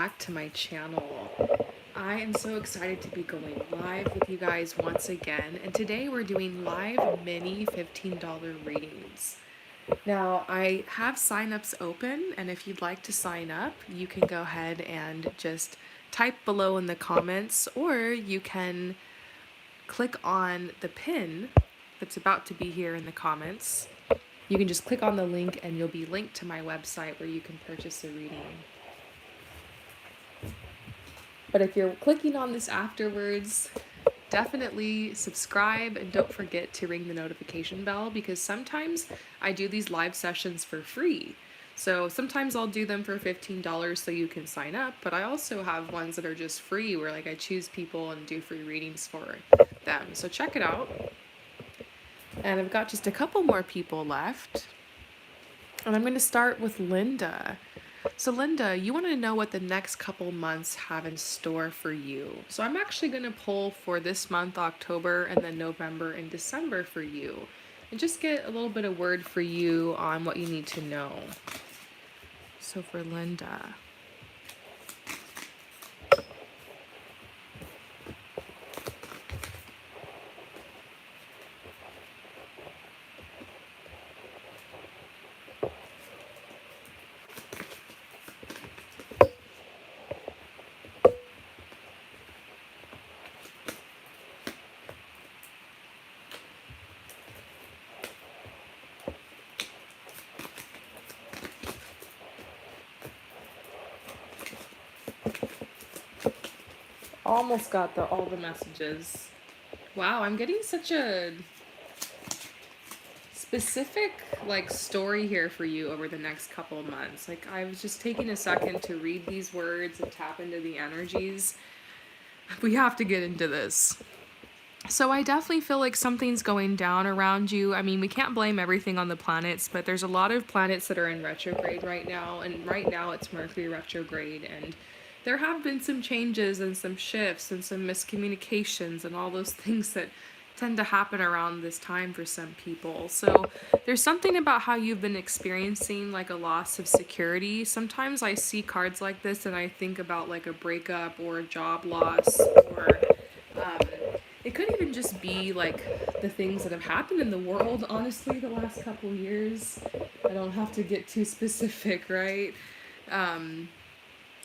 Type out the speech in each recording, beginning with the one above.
back to my channel. I am so excited to be going live with you guys once again, and today we're doing live mini $15 readings. Now, I have signups open, and if you'd like to sign up, you can go ahead and just type below in the comments, or you can click on the pin that's about to be here in the comments. You can just click on the link and you'll be linked to my website where you can purchase a reading. But if you're clicking on this afterwards, definitely subscribe and don't forget to ring the notification bell, because sometimes I do these live sessions for free. So sometimes I'll do them for $15 so you can sign up, but I also have ones that are just free where I choose people and do free readings for them. So check it out. And I've got just a couple more people left. And I'm going to start with Linda. So Linda, you want to know what the next couple months have in store for you. So I'm actually going to pull for this month, October, and then November and December for you, and just get a little bit of word for you on what you need to know. So for Linda. Almost got all the messages. Wow, I'm getting such a specific story here for you over the next couple of months. I was just taking a second to read these words and tap into the energies. We have to get into this. So I definitely feel like something's going down around you. I mean, we can't blame everything on the planets, but there's a lot of planets that are in retrograde right now, and right now it's Mercury retrograde, and there have been some changes and some shifts and some miscommunications and all those things that tend to happen around this time for some people. So there's something about how you've been experiencing a loss of security. Sometimes I see cards like this and I think about a breakup or a job loss, or um, it could even just be the things that have happened in the world, honestly, the last couple years. I don't have to get too specific, right?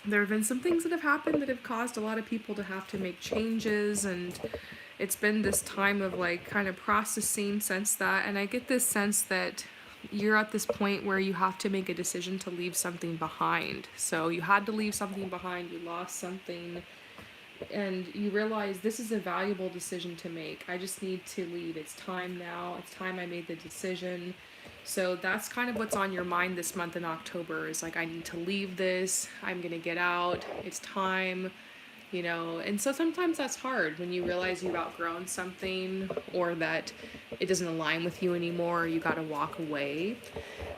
There have been some things that have happened that have caused a lot of people to have to make changes, and it's been this time of kind of processing since that. And I get this sense that you're at this point where you have to make a decision to leave something behind. So you had to leave something behind, you lost something, and you realize this is a valuable decision to make. I just need to leave. It's time now. It's time I made the decision. So that's kind of what's on your mind this month in October, is I need to leave this. I'm going to get out. It's time. And so sometimes that's hard when you realize you've outgrown something, or that it doesn't align with you anymore, or you got to walk away.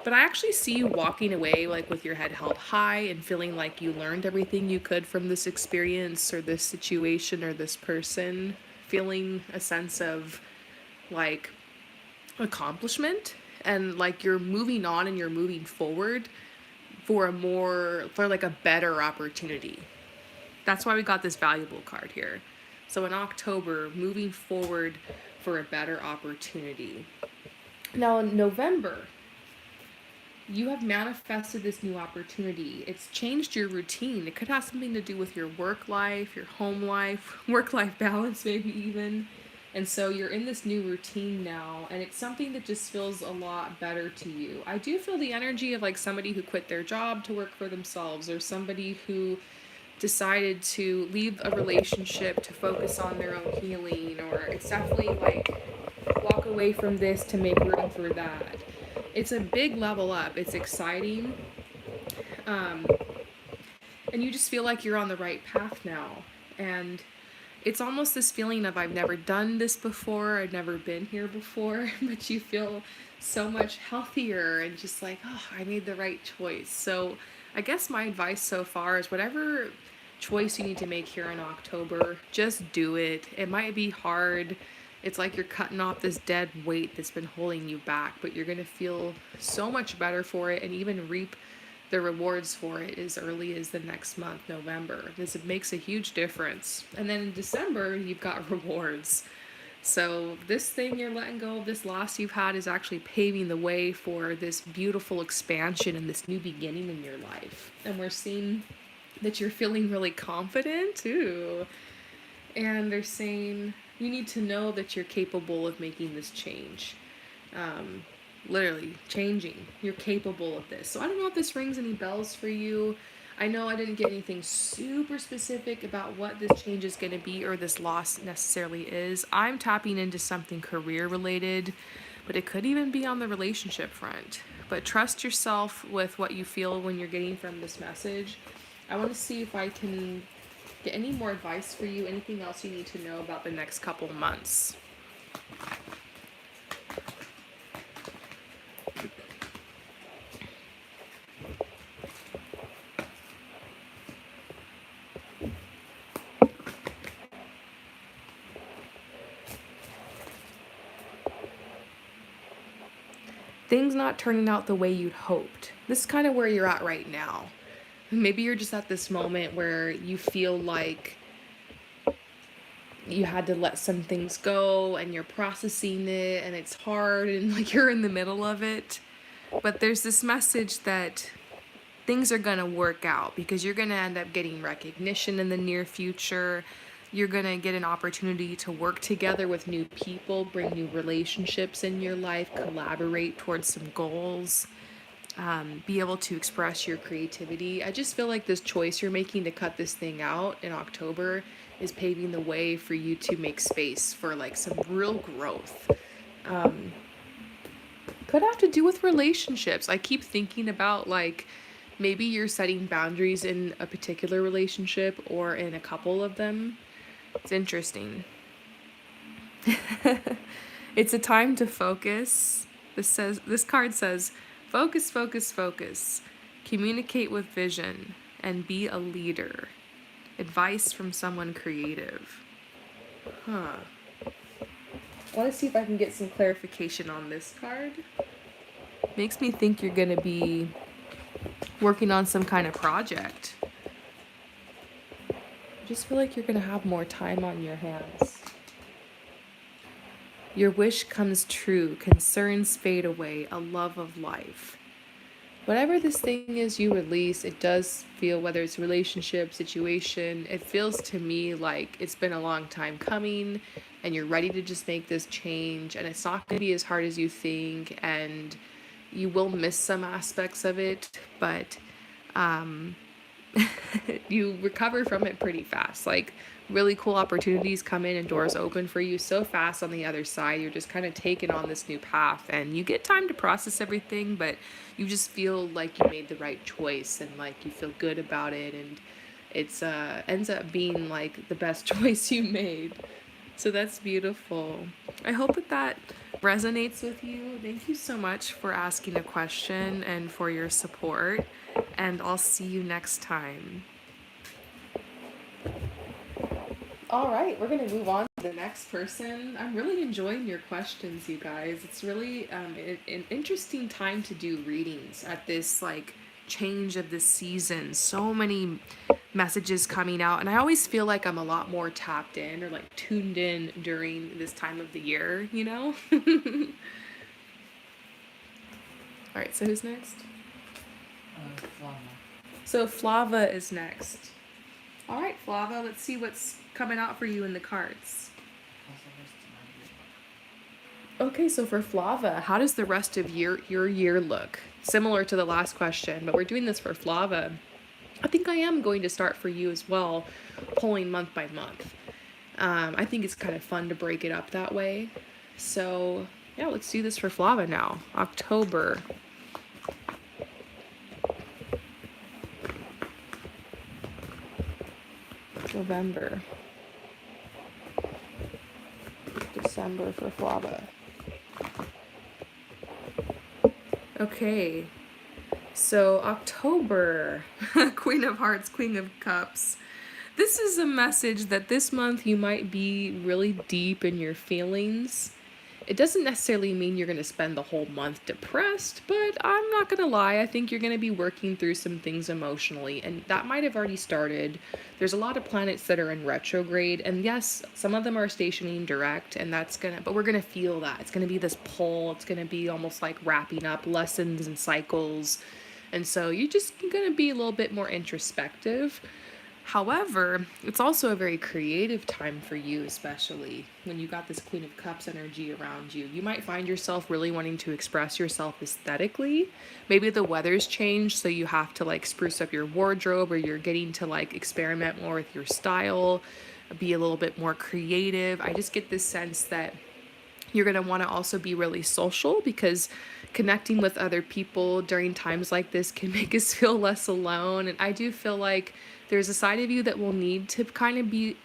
But I actually see you walking away with your head held high and feeling like you learned everything you could from this experience or this situation or this person, feeling a sense of accomplishment, and you're moving on and you're moving forward for a better opportunity. That's why we got this valuable card here. So in October, moving forward for a better opportunity. Now in November, you have manifested this new opportunity. It's changed your routine. It could have something to do with your work life, your home life, work-life balance maybe even. And so you're in this new routine now, and it's something that just feels a lot better to you. I do feel the energy of somebody who quit their job to work for themselves, or somebody who decided to leave a relationship to focus on their own healing, or it's definitely walk away from this to make room for that. It's a big level up. It's exciting. And you just feel like you're on the right path now. And it's almost this feeling of, I've never done this before, I've never been here before, but you feel so much healthier and just oh, I made the right choice. So I guess my advice so far is, whatever choice you need to make here in October, just do it. It might be hard. It's like you're cutting off this dead weight that's been holding you back, but you're going to feel so much better for it, and even reap the rewards for it as early as the next month, November. This makes a huge difference. And then in December, you've got rewards. So this thing you're letting go of, this loss you've had, is actually paving the way for this beautiful expansion and this new beginning in your life. And we're seeing that you're feeling really confident too. And they're saying you need to know that you're capable of making this change. Um, Literally changing. You're capable of this. So I don't know if this rings any bells for you. I know I didn't get anything super specific about what this change is going to be or this loss necessarily is. I'm tapping into something career related, but it could even be on the relationship front. But trust yourself with what you feel when you're getting from this message. I want to see if I can get any more advice for you, anything else you need to know about the next couple months. Things not turning out the way you'd hoped. This is kind of where you're at right now. Maybe you're just at this moment where you feel like you had to let some things go and you're processing it and it's hard and like you're in the middle of it. But there's this message that things are going to work out because you're going to end up getting recognition in the near future. You're going to get an opportunity to work together with new people, bring new relationships in your life, collaborate towards some goals, be able to express your creativity. I just feel like this choice you're making to cut this thing out in October is paving the way for you to make space for like some real growth. Could have to do with relationships. I keep thinking about like maybe you're setting boundaries in a particular relationship or in a couple of them. It's interesting. It's a time to focus. This card says focus, focus, focus. Communicate with vision and be a leader. Advice from someone creative. Huh. I want to see if I can get some clarification on this card. Makes me think you're going to be working on some kind of project. I just feel like you're going to have more time on your hands. Your wish comes true, concerns fade away, a love of life. Whatever this thing is you release, it does feel, whether it's relationship, situation, it feels to me like it's been a long time coming and you're ready to just make this change, and it's not going to be as hard as you think, and you will miss some aspects of it, but you recover from it pretty fast. Like really cool opportunities come in and doors open for you so fast on the other side. You're just kind of taken on this new path and you get time to process everything, but you just feel like you made the right choice and like you feel good about it, and it's ends up being like the best choice you made. So that's beautiful. I hope that resonates with you. Thank you so much for asking a question and for your support, and I'll see you next time. All right, we're going to move on to the next person. I'm really enjoying your questions, you guys. It's really an interesting time to do readings at this like change of the season. So many messages coming out, and I always feel like I'm a lot more tapped in or like tuned in during this time of the year, you know? All right, so who's next? Flama. So Flava is next. All right, Flava, let's see what's coming out for you in the cards. Okay, so for Flava, how does the rest of your year look? Similar to the last question, but we're doing this for Flava. I think I am going to start for you as well, pulling month by month. I think it's kind of fun to break it up that way. So yeah, let's do this for Flava now. October. November. December for Flava. Okay. So October, Queen of Hearts, Queen of Cups. This is a message that this month you might be really deep in your feelings It doesn't necessarily mean you're going to spend the whole month depressed, but I'm not going to lie. I think you're going to be working through some things emotionally, and that might have already started. There's a lot of planets that are in retrograde, and yes, some of them are stationing direct, and but we're going to feel that. It's going to be this pull. It's going to be almost like wrapping up lessons and cycles. And so you're just going to be a little bit more introspective. However, it's also a very creative time for you, especially when you got this Queen of Cups energy around you. You might find yourself really wanting to express yourself aesthetically. Maybe the weather's changed, so you have to like spruce up your wardrobe, or you're getting to like experiment more with your style, be a little bit more creative. I just get this sense that you're going to want to also be really social, because connecting with other people during times like this can make us feel less alone. And I do feel like there's a side of you that will need to kind of be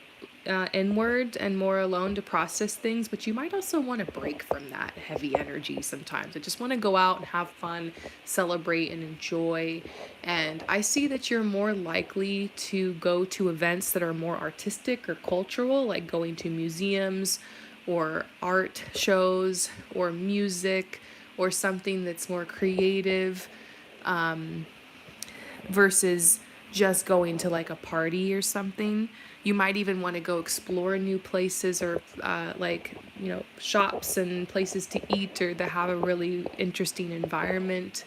inward and more alone to process things, but you might also want to break from that heavy energy sometimes. I just want to go out and have fun, celebrate, and enjoy. And I see that you're more likely to go to events that are more artistic or cultural, like going to museums or art shows or music or something that's more creative, versus just going to like a party or something. You might even want to go explore new places, or shops and places to eat, or that have a really interesting environment,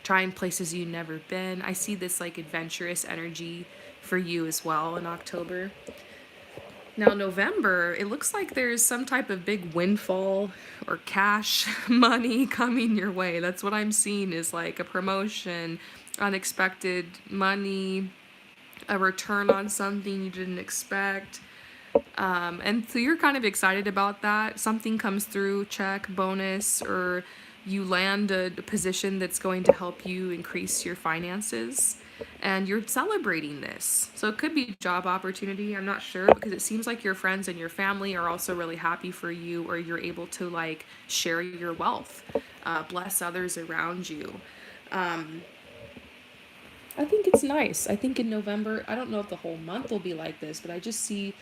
trying places you've never been. I see this like adventurous energy for you as well in October. Now, November, it looks like there's some type of big windfall or cash money coming your way. That's what I'm seeing, is like a promotion, unexpected money, a return on something you didn't expect. And so you're kind of excited about that. Something comes through, check, bonus, or you land a position that's going to help you increase your finances. And you're celebrating this. So it could be a job opportunity, I'm not sure, because it seems like your friends and your family are also really happy for you, or you're able to like share your wealth, bless others around you. I think it's nice. I think in November, I don't know if the whole month will be like this, but I just see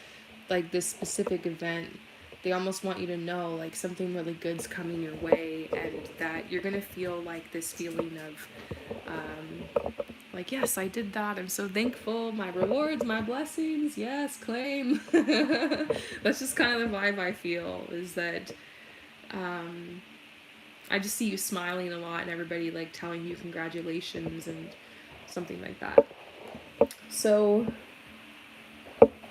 like this specific event. They almost want you to know like something really good's coming your way, and that you're going to feel like this feeling of, like, yes, I did that. I'm so thankful. My rewards, my blessings. Yes, claim. That's just kind of the vibe I feel, is that I just see you smiling a lot, and everybody like telling you congratulations and something like that. So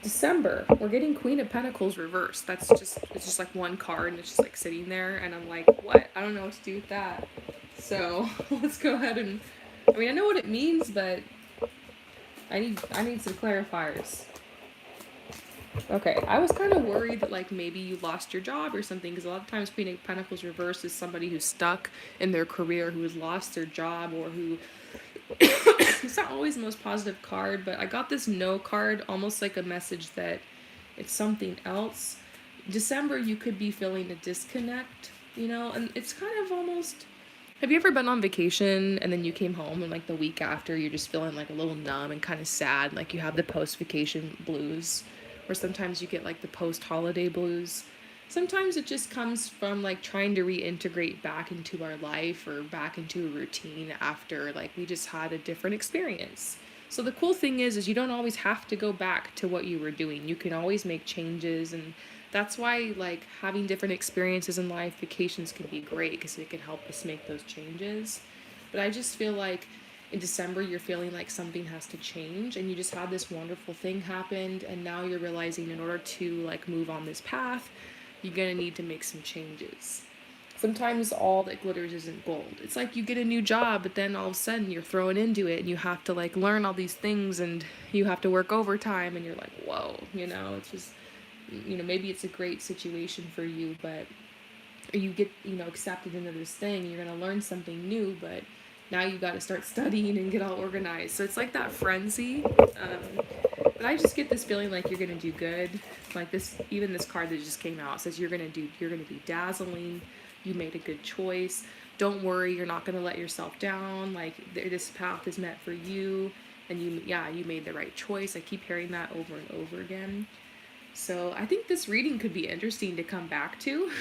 December, we're getting Queen of Pentacles reversed. It's just like one card, and it's just like sitting there, and I'm like, what? I don't know what to do with that. So let's go ahead and, I mean, I know what it means, but I need some clarifiers. Okay, I was kind of worried that like maybe you lost your job or something, because a lot of times Queen of Pentacles reversed is somebody who's stuck in their career, who has lost their job, or who it's not always the most positive card, but I got this no card, almost like a message that it's something else. December, you could be feeling a disconnect, and it's kind of almost, have you ever been on vacation and then you came home and like the week after you're just feeling like a little numb and kind of sad, like you have the post-vacation blues, or sometimes you get like the post-holiday blues? Sometimes it just comes from like trying to reintegrate back into our life, or back into a routine after like we just had a different experience. So the cool thing is you don't always have to go back to what you were doing. You can always make changes, and that's why like having different experiences in life, vacations can be great, because it can help us make those changes. But I just feel like in December you're feeling like something has to change, and you just had this wonderful thing happened, and now you're realizing in order to like move on this path, you're gonna need to make some changes. Sometimes all that glitters isn't gold. It's like you get a new job, but then all of a sudden you're thrown into it, and you have to like learn all these things, and you have to work overtime, and you're like, whoa, it's just, maybe it's a great situation for you, but or you get, accepted into this thing, and you're gonna learn something new, but now you got to start studying and get all organized. So it's like that frenzy. But I just get this feeling like you're gonna do good. Like this, even this card that just came out says you're gonna be dazzling. You made a good choice. Don't worry, you're not gonna let yourself down. Like this path is meant for you, and you made the right choice. I keep hearing that over and over again. So I think this reading could be interesting to come back to.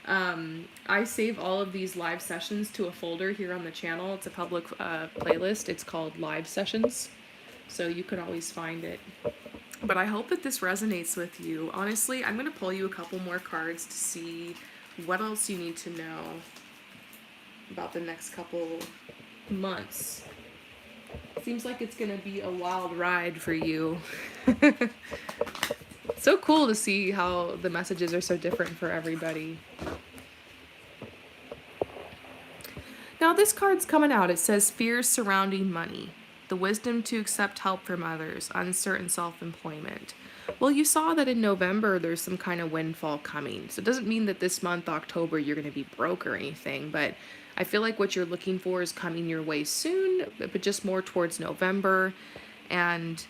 I save all of these live sessions to a folder here on the channel. It's a public playlist. It's called Live Sessions, so you can always find it. But I hope that this resonates with you. Honestly, I'm going to pull you a couple more cards to see what else you need to know about the next couple months. Seems like it's going to be a wild ride for you. So cool to see how the messages are so different for everybody. Now this card's coming out. It says fears surrounding money, the wisdom to accept help from others, uncertain self-employment. Well, you saw that in November there's some kind of windfall coming. So it doesn't mean that this month, October, you're going to be broke or anything, but I feel like what you're looking for is coming your way soon, but just more towards November. And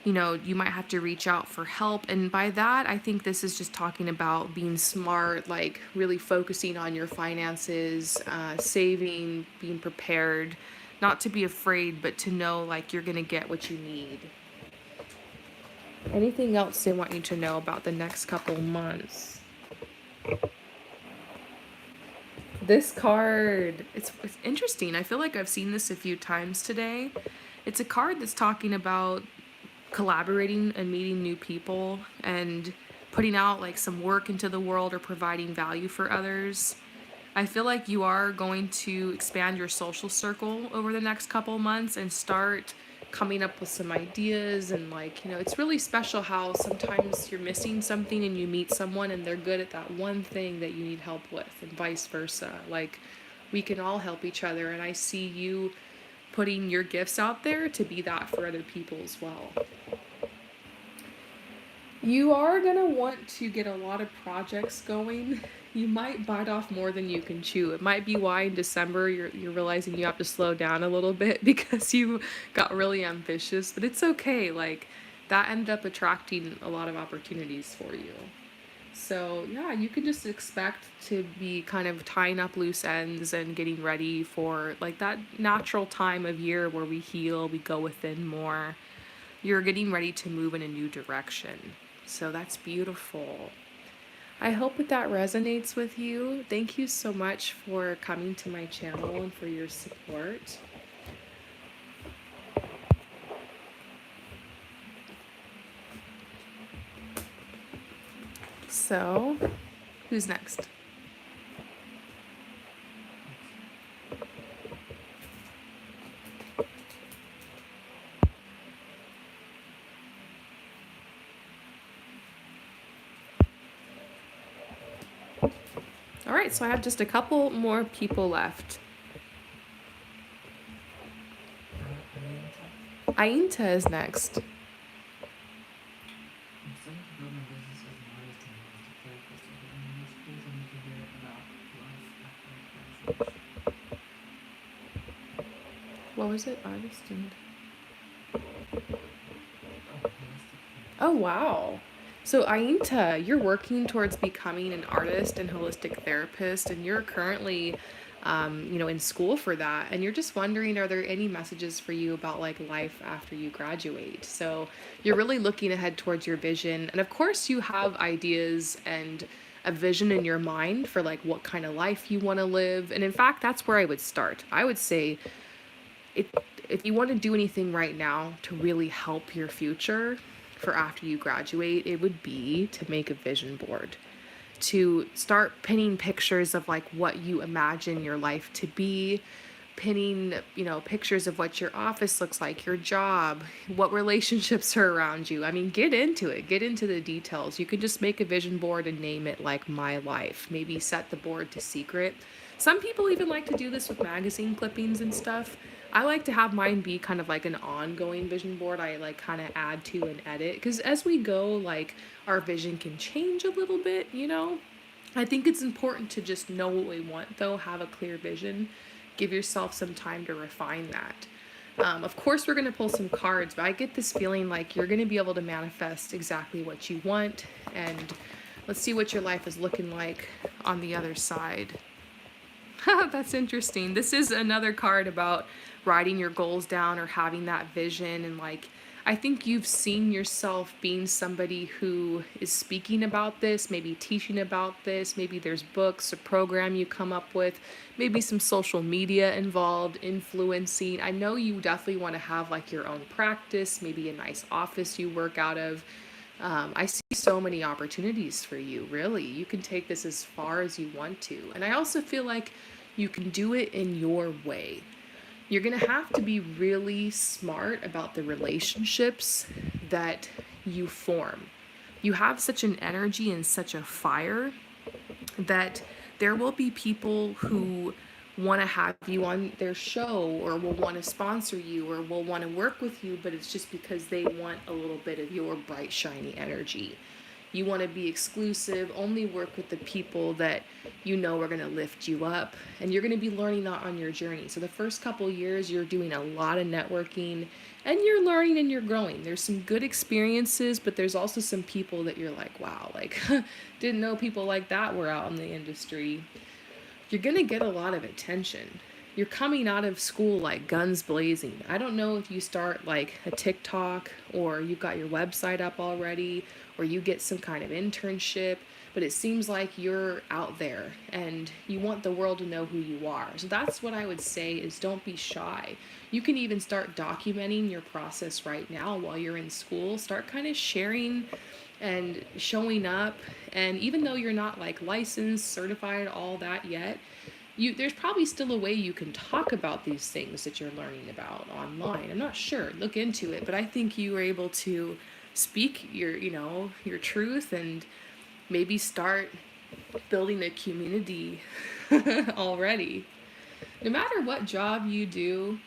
you know, you might have to reach out for help. And by that, I think this is just talking about being smart, like really focusing on your finances, saving, being prepared, not to be afraid, but to know like you're going to get what you need. Anything else they want you to know about the next couple months? This card, it's interesting. I feel like I've seen this a few times today. It's a card that's talking about collaborating and meeting new people and putting out like some work into the world or providing value for others. I feel like you are going to expand your social circle over the next couple months and start coming up with some ideas. And like, you know, it's really special how sometimes you're missing something and you meet someone and they're good at that one thing that you need help with, and vice versa. Like, we can all help each other, and I see you putting your gifts out there to be that for other people as well. You are going to want to get a lot of projects going. You might bite off more than you can chew. It might be why in December you're realizing you have to slow down a little bit because you got really ambitious, but it's okay. Like, that ended up attracting a lot of opportunities for you. So yeah, you can just expect to be kind of tying up loose ends and getting ready for like that natural time of year where we heal, we go within more. You're getting ready to move in a new direction. So that's beautiful. I hope that resonates with you. Thank you so much for coming to my channel and for your support. So, who's next? All right, so I have just a couple more people left. Ainta is next. What was it? Artist and... Oh, wow. So Ainta, you're working towards becoming an artist and holistic therapist, and you're currently, in school for that. And you're just wondering, are there any messages for you about like life after you graduate? So you're really looking ahead towards your vision. And of course you have ideas and a vision in your mind for like what kind of life you want to live. And in fact, that's where I would start. I would say if you want to do anything right now to really help your future for after you graduate, it would be to make a vision board, to start pinning pictures of like what you imagine your life to be, pinning, pictures of what your office looks like, your job, what relationships are around you. I mean, get into it, get into the details. You can just make a vision board and name it like My Life. Maybe set the board to secret. Some people even like to do this with magazine clippings and stuff. I like to have mine be kind of like an ongoing vision board. I like kind of add to and edit, because as we go, like, our vision can change a little bit, I think it's important to just know what we want, though, have a clear vision. Give yourself some time to refine that. Of course, we're going to pull some cards, but I get this feeling like you're going to be able to manifest exactly what you want. And let's see what your life is looking like on the other side. That's interesting. This is another card about writing your goals down or having that vision. And like, I think you've seen yourself being somebody who is speaking about this, maybe teaching about this, maybe there's books, a program you come up with, maybe some social media involved, influencing. I know you definitely want to have like your own practice, maybe a nice office you work out of. I see so many opportunities for you, really. You can take this as far as you want to. And I also feel like you can do it in your way. You're going to have to be really smart about the relationships that you form. You have such an energy and such a fire that there will be people who want to have you on their show or will want to sponsor you or will want to work with you, but it's just because they want a little bit of your bright, shiny energy. You want to be exclusive, only work with the people that you know are going to lift you up, and you're going to be learning that on your journey. So the first couple years, you're doing a lot of networking and you're learning and you're growing. There's some good experiences, but there's also some people that you're like, wow, like didn't know people like that were out in the industry. You're going to get a lot of attention. You're coming out of school like guns blazing. I don't know if you start like a TikTok or you've got your website up already or you get some kind of internship, but it seems like you're out there and you want the world to know who you are. So that's what I would say is don't be shy. You can even start documenting your process right now while you're in school. Start kind of sharing and showing up, and even though you're not like licensed, certified, all that yet, there's probably still a way you can talk about these things that you're learning about online. I'm not sure. Look into it, but I think you were able to speak your truth and maybe start building a community already. No matter what job you do,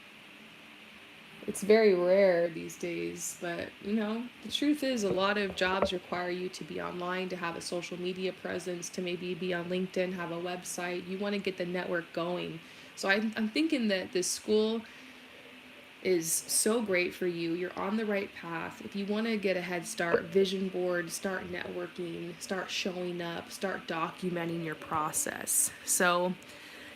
it's very rare these days, but the truth is a lot of jobs require you to be online, to have a social media presence, to maybe be on LinkedIn, have a website. You want to get the network going. So I'm thinking that this school is so great for you. You're on the right path. If you want to get a head start, vision board, start networking, start showing up, start documenting your process. So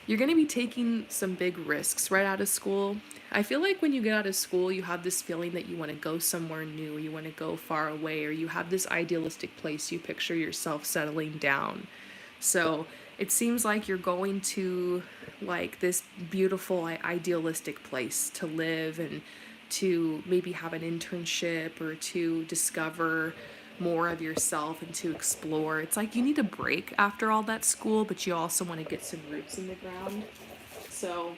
you're going to be taking some big risks right out of school. I feel like when you get out of school, you have this feeling that you want to go somewhere new, you want to go far away, or you have this idealistic place you picture yourself settling down. So it seems like you're going to like this beautiful, idealistic place to live and to maybe have an internship or to discover more of yourself and to explore. It's like you need a break after all that school, but you also want to get some roots in the ground. So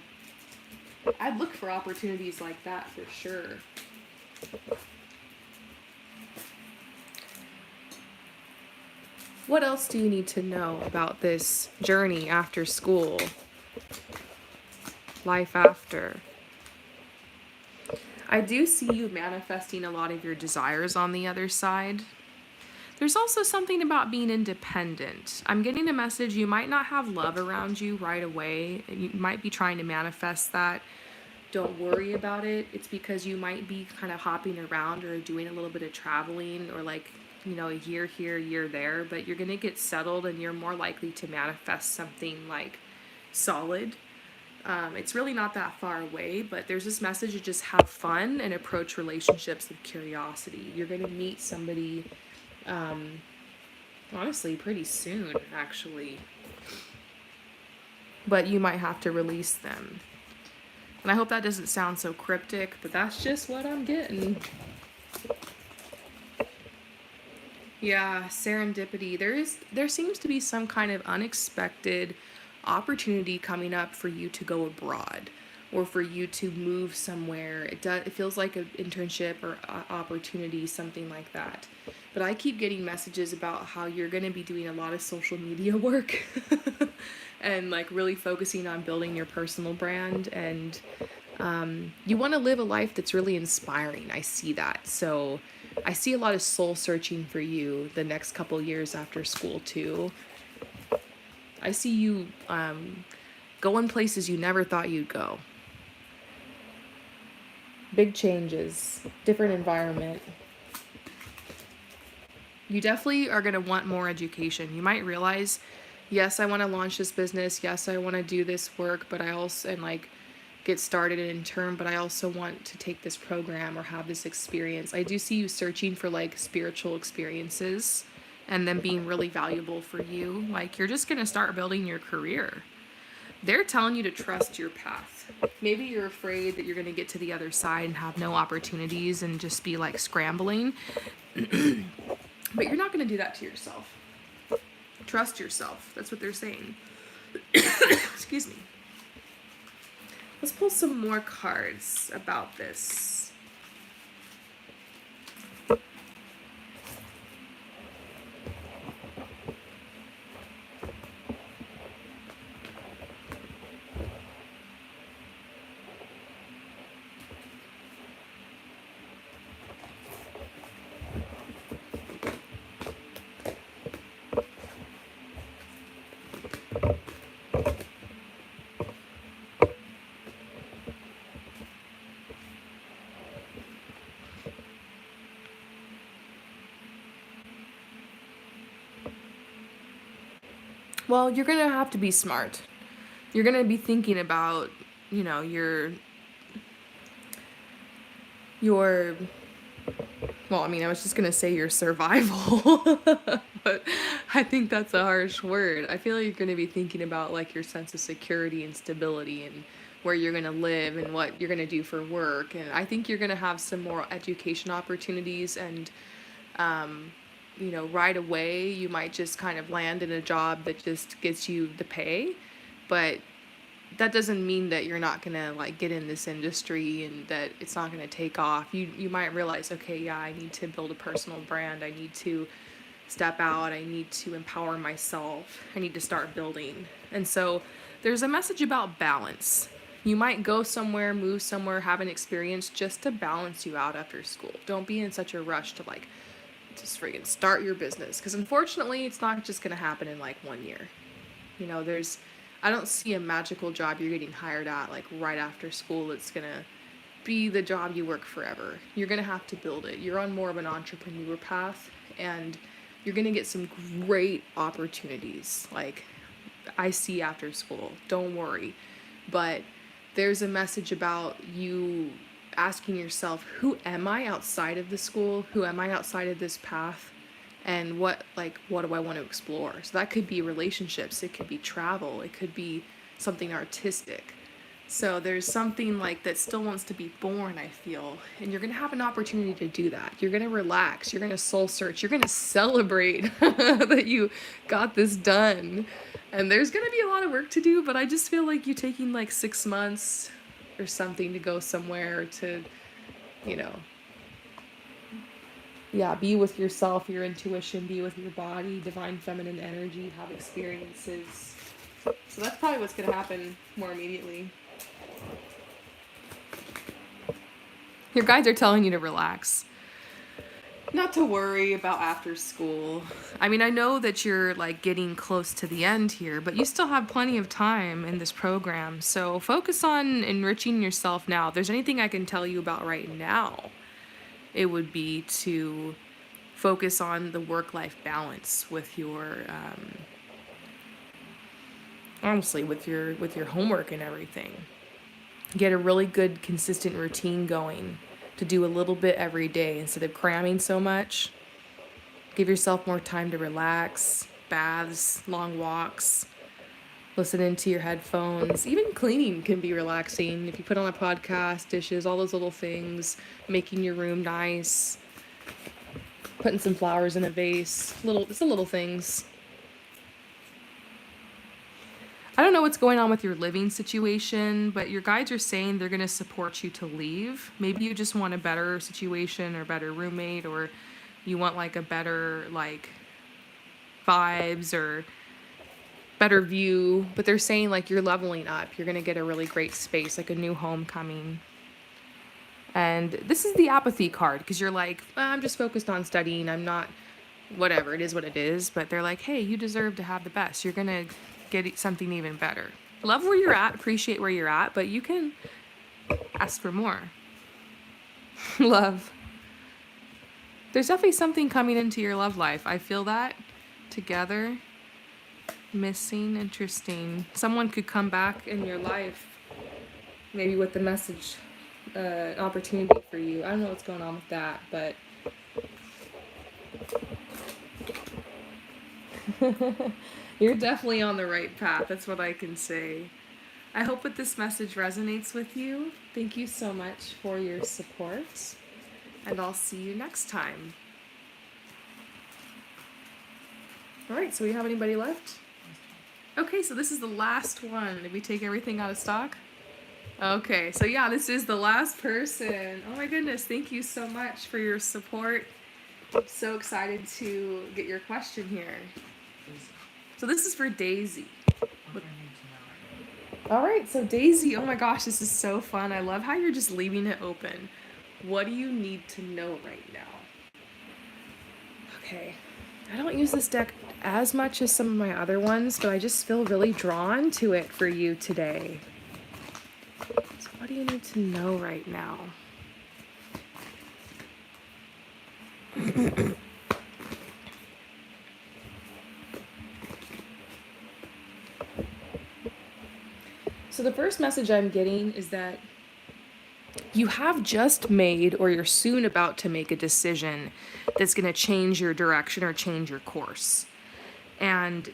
I'd look for opportunities like that for sure. What else do you need to know about this journey after school? Life after. I do see you manifesting a lot of your desires on the other side. There's also something about being independent. I'm getting a message you might not have love around you right away. You might be trying to manifest that. Don't worry about it. It's because you might be kind of hopping around or doing a little bit of traveling or like, a year here, a year there, but you're going to get settled and you're more likely to manifest something like solid. It's really not that far away, but there's this message to just have fun and approach relationships with curiosity. You're going to meet somebody, honestly, pretty soon, actually. But you might have to release them. And I hope that doesn't sound so cryptic, but that's just what I'm getting. Yeah, serendipity. There seems to be some kind of unexpected opportunity coming up for you to go abroad or for you to move somewhere. It feels like an internship or opportunity, something like that. But I keep getting messages about how you're going to be doing a lot of social media work and like really focusing on building your personal brand, and you want to live a life that's really inspiring. I see that. So I see a lot of soul searching for you the next couple years after school too. I see you going places you never thought you'd go. Big changes, different environment. You definitely are going to want more education. You might realize, yes, I want to launch this business. Yes, I want to do this work, but I also, and like, get started in intern, but I also want to take this program or have this experience. I do see you searching for like spiritual experiences and them being really valuable for you. Like you're just going to start building your career. They're telling you to trust your path. Maybe you're afraid that you're going to get to the other side and have no opportunities and just be like scrambling. But you're not going to do that to yourself. Trust yourself. That's what they're saying. Excuse me. Let's pull some more cards about this. Well, you're going to have to be smart. You're going to be thinking about, you know, well, I mean, I was just going to say your survival, but I think that's a harsh word. I feel like you're going to be thinking about like your sense of security and stability and where you're going to live and what you're going to do for work. And I think you're going to have some more education opportunities and, you know, right away you might just kind of land in a job that just gets you the pay, but that doesn't mean that you're not gonna like get in this industry and that it's not gonna take off. You might realize, okay, yeah, I need to build a personal brand. I need to step out. I need to empower myself. I need to start building. And so there's a message about balance. You might go somewhere, move somewhere, have an experience just to balance you out after school. Don't be in such a rush to like just friggin' start your business. Because unfortunately, it's not just gonna happen in like 1 year. You know, I don't see a magical job you're getting hired at like right after school that's gonna be the job you work forever. You're gonna have to build it. You're on more of an entrepreneur path and you're gonna get some great opportunities like I see after school. Don't worry. But there's a message about you asking yourself, who am I outside of the school? Who am I outside of this path? And what do I want to explore? So that could be relationships, it could be travel, it could be something artistic. So there's something like that still wants to be born, I feel. And you're going to have an opportunity to do that. You're going to relax, you're going to soul search, you're going to celebrate that you got this done. And there's going to be a lot of work to do, but I just feel like you taking like 6 months or something to go somewhere to, you know, yeah, be with yourself, your intuition, be with your body, divine feminine energy, have experiences. So that's probably what's going to happen more immediately. Your guides are telling you to relax. Not to worry about after school. I mean, I know that you're like getting close to the end here, but you still have plenty of time in this program. So focus on enriching yourself now. If there's anything I can tell you about right now, it would be to focus on the work-life balance with your, honestly, with your homework and everything. Get a really good, consistent routine going to do a little bit every day instead of cramming so much. Give yourself more time to relax, baths, long walks, listening to your headphones. Even cleaning can be relaxing. If you put on a podcast, dishes, all those little things, making your room nice, putting some flowers in a vase, it's the little things. I don't know what's going on with your living situation, but your guides are saying they're going to support you to leave. Maybe you just want a better situation or better roommate, or you want like a better like vibes or better view, but they're saying like you're leveling up. You're going to get a really great space, like a new home coming. And this is the apathy card because you're like, I'm just focused on studying. I'm not, whatever, it is what it is. But they're like, hey, you deserve to have the best. You're going to get something even better. Love where you're at, appreciate where you're at, but you can ask for more. Love. There's definitely something coming into your love life. I feel that together. Missing, interesting. Someone could come back in your life. maybe with the message opportunity for you. I don't know what's going on with that, but you're definitely on the right path. That's what I can say. I hope that this message resonates with you. Thank you so much for your support, and I'll see you next time. All right, so we have anybody left? Okay, so this is the last one. Did we take everything out of stock? Okay, so yeah, this is the last person. Oh my goodness, thank you so much for your support. I'm so excited to get your question here. So this is for Daisy. What do I need to know? All right, so Daisy, oh my gosh, this is so fun. I love how you're just leaving it open. What do you need to know right now? Okay, I don't use this deck as much as some of my other ones, but I just feel really drawn to it for you today. So what do you need to know right now? So the first message I'm getting is that you have just made or you're soon about to make a decision that's going to change your direction or change your course. And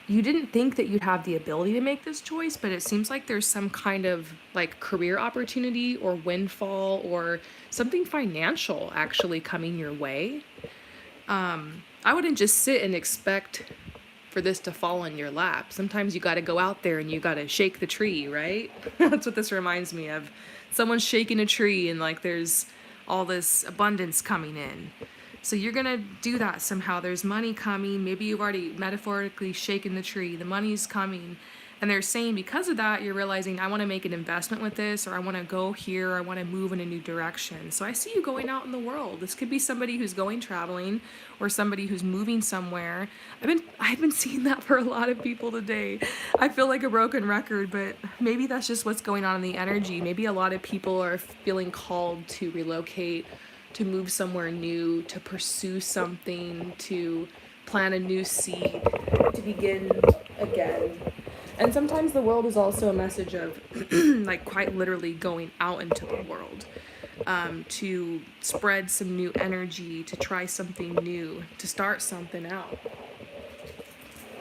you didn't think that you'd have the ability to make this choice, but it seems like there's some kind of like career opportunity or windfall or something financial actually coming your way. I wouldn't just sit and expect for this to fall in your lap. Sometimes you got to go out there and you got to shake the tree, right? That's what this reminds me of. Someone's shaking a tree and like there's all this abundance coming in. So you're going to do that somehow. There's money coming. Maybe you've already metaphorically shaken the tree. The money's coming. And they're saying because of that, you're realizing, I want to make an investment with this, or I want to go here, or I want to move in a new direction. So I see you going out in the world. This could be somebody who's going traveling or somebody who's moving somewhere. I've been seeing that for a lot of people today. I feel like a broken record, but maybe that's just what's going on in the energy. Maybe a lot of people are feeling called to relocate, to move somewhere new, to pursue something, to plant a new seed, to begin again. And sometimes the world is also a message of like quite literally going out into the world, to spread some new energy, to try something new, to start something out.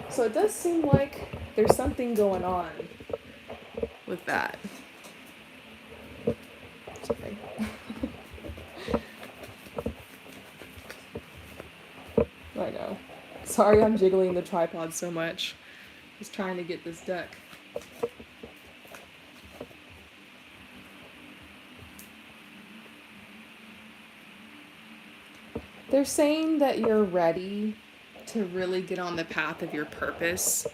So it does seem like there's something going on with that. Sorry. I know. Sorry I'm jiggling the tripod so much. Just trying to get this deck. They're saying that you're ready to really get on the path of your purpose.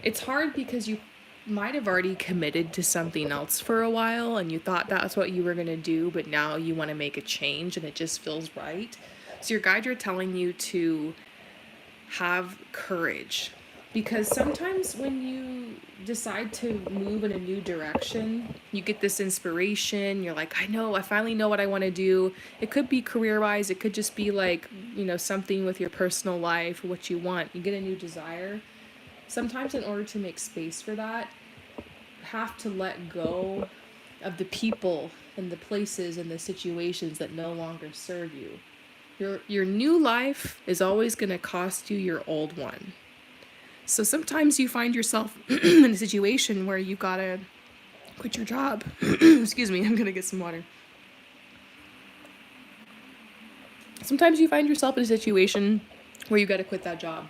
It's hard because you might have already committed to something else for a while and you thought that's what you were going to do, but now you want to make a change and it just feels right. So your guides are telling you to have courage. Because sometimes when you decide to move in a new direction, you get this inspiration. You're like, I finally know what I want to do. It could be career-wise. It could just be like, something with your personal life, what you want. You get a new desire. Sometimes in order to make space for that, you have to let go of the people and the places and the situations that no longer serve you. Your new life is always going to cost you your old one. So sometimes you find yourself in a situation where you gotta quit your job. Excuse me, I'm gonna get some water. Sometimes you find yourself in a situation where you gotta quit that job,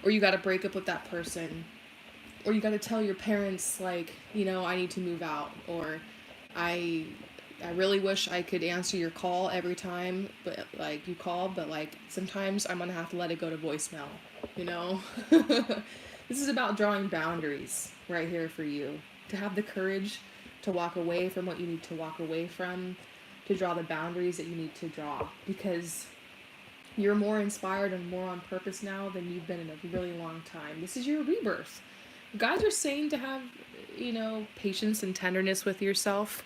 or you gotta break up with that person, or you gotta tell your parents, like, I need to move out, or I really wish I could answer your call every time, but like you call, but like sometimes I'm gonna have to let it go to voicemail. This is about drawing boundaries right here for you. To have the courage to walk away from what you need to walk away from, to draw the boundaries that you need to draw, because you're more inspired and more on purpose now than you've been in a really long time. This is your rebirth. Guys are saying to have, patience and tenderness with yourself.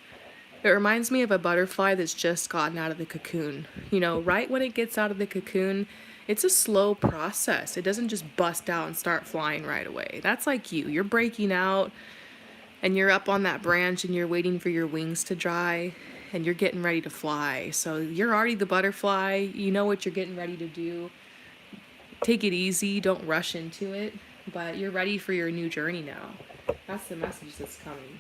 It reminds me of a butterfly that's just gotten out of the cocoon. Right when it gets out of the cocoon, it's a slow process. It doesn't just bust out and start flying right away. That's like you. You're breaking out. and you're up on that branch and you're waiting for your wings to dry and you're getting ready to fly. So you're already the butterfly. You know what you're getting ready to do. Take it easy. Don't rush into it. But you're ready for your new journey now. That's the message that's coming.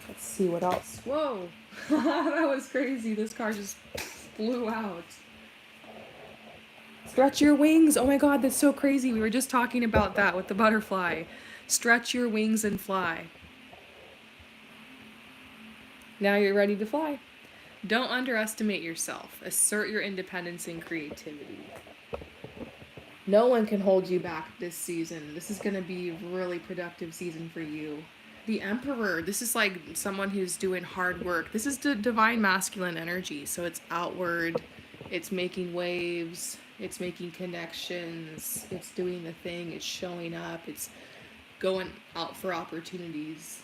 Let's see what else. Whoa! That was crazy. This car just flew out. Stretch your wings. Oh my god, that's so crazy. We were just talking about that with the butterfly. Stretch your wings and fly. Now you're ready to fly. Don't underestimate yourself. Assert your independence and creativity. No one can hold you back this season. This is going to be a really productive season for you. The Emperor, this is like someone who's doing hard work. This is the divine masculine energy. So it's outward, it's making waves, it's making connections, it's doing the thing, it's showing up, it's going out for opportunities.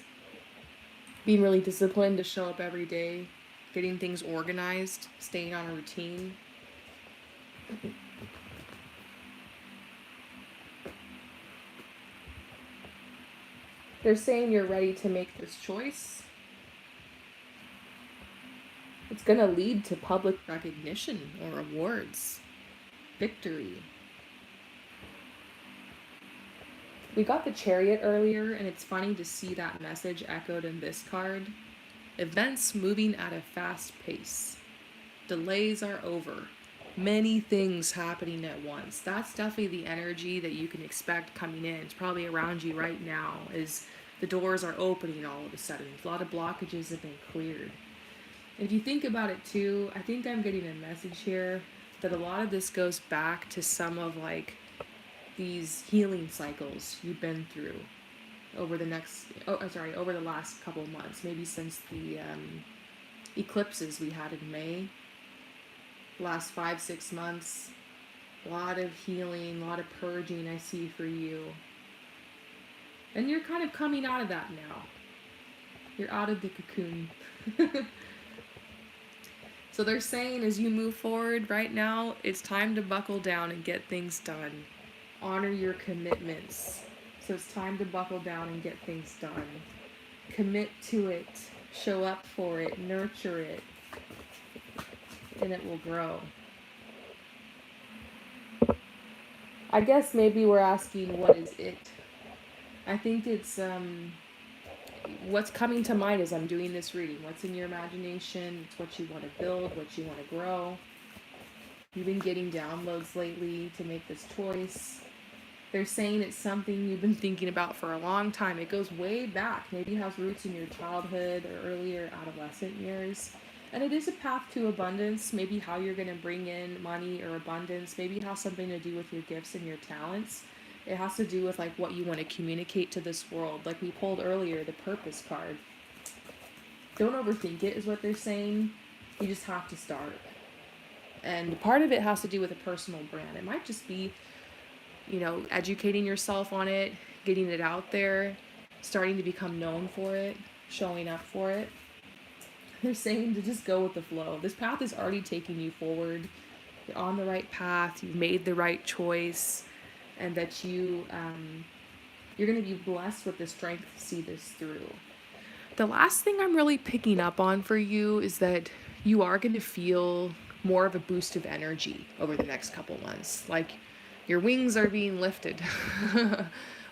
Being really disciplined to show up every day, getting things organized, staying on a routine. They're saying you're ready to make this choice. It's going to lead to public recognition or awards, victory. We got the Chariot earlier, and it's funny to see that message echoed in this card. Events moving at a fast pace. Delays are over. Many things happening at once. That's definitely the energy that you can expect coming in. It's probably around you right now, is the doors are opening all of a sudden. A lot of blockages have been cleared. If you think about it too, I think I'm getting a message here that a lot of this goes back to some of like these healing cycles you've been through over the last couple of months, maybe since the eclipses we had in May. Last 5-6 months, a lot of healing, a lot of purging I see for you. And you're kind of coming out of that now. You're out of the cocoon. So they're saying as you move forward right now, it's time to buckle down and get things done. Honor your commitments. So it's time to buckle down and get things done. Commit to it. Show up for it. Nurture it. And it will grow. I guess maybe we're asking, what is it? I think it's what's coming to mind as I'm doing this reading. What's in your imagination? It's what you want to build, what you want to grow. You've been getting downloads lately to make this choice. They're saying it's something you've been thinking about for a long time. It goes way back. Maybe it has roots in your childhood or earlier adolescent years. And it is a path to abundance. Maybe how you're going to bring in money or abundance. Maybe it has something to do with your gifts and your talents. It has to do with like what you want to communicate to this world. Like we pulled earlier, the purpose card. Don't overthink it is what they're saying. You just have to start. And part of it has to do with a personal brand. It might just be, educating yourself on it, getting it out there, starting to become known for it, showing up for it. They're saying to just go with the flow. This path is already taking you forward. You're on the right path. You've made the right choice. And that you're going to be blessed with the strength to see this through. The last thing I'm really picking up on for you is that you are going to feel more of a boost of energy over the next couple months. Like your wings are being lifted.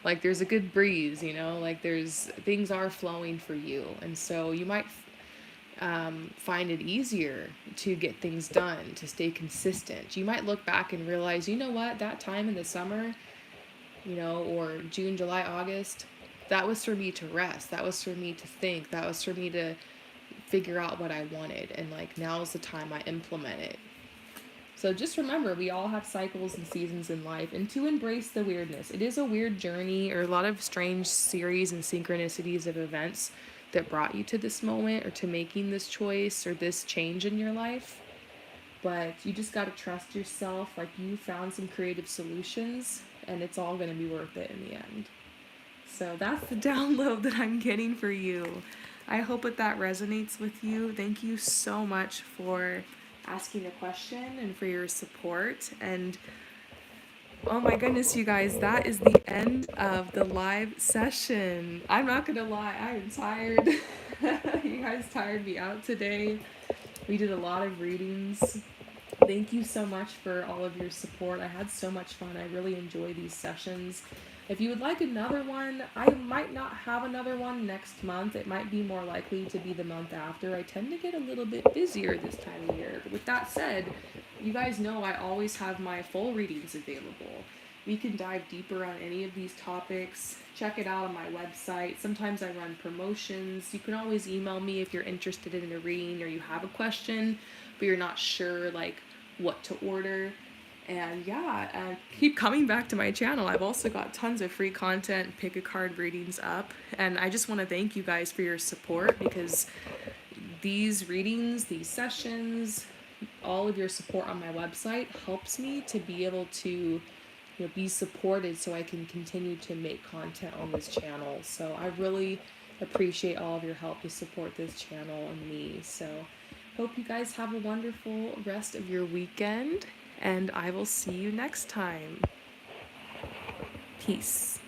Like there's a good breeze, like things are flowing for you. And so you might find it easier to get things done, to stay consistent. You might look back and realize, you know what, that time in the summer, or June, July, August, that was for me to rest. That was for me to think. That was for me to figure out what I wanted. And like now's the time I implement it. So just remember, we all have cycles and seasons in life, and to embrace the weirdness. It is a weird journey, or a lot of strange series and synchronicities of events that brought you to this moment or to making this choice or this change in your life. But you just got to trust yourself. Like you found some creative solutions and it's all going to be worth it in the end. So that's the download that I'm getting for you. I hope that resonates with you. Thank you so much for asking the question and for your support. And Oh my goodness, you guys, that is the end of the live session. I'm not gonna lie, I am tired. You guys tired me out today. We did a lot of readings. Thank you so much for all of your support. I had so much fun. I really enjoy these sessions. If you would like another one, I might not have another one next month. It might be more likely to be the month after. I tend to get a little bit busier this time of year. But with that said, you guys know I always have my full readings available. We can dive deeper on any of these topics. Check it out on my website. Sometimes I run promotions. You can always email me if you're interested in a reading or you have a question, but you're not sure like what to order. And yeah, keep coming back to my channel. I've also got tons of free content, pick a card readings up. And I just want to thank you guys for your support because these readings, these sessions, all of your support on my website helps me to be able to be supported so I can continue to make content on this channel. So I really appreciate all of your help to support this channel and me. So hope you guys have a wonderful rest of your weekend, and I will see you next time. Peace.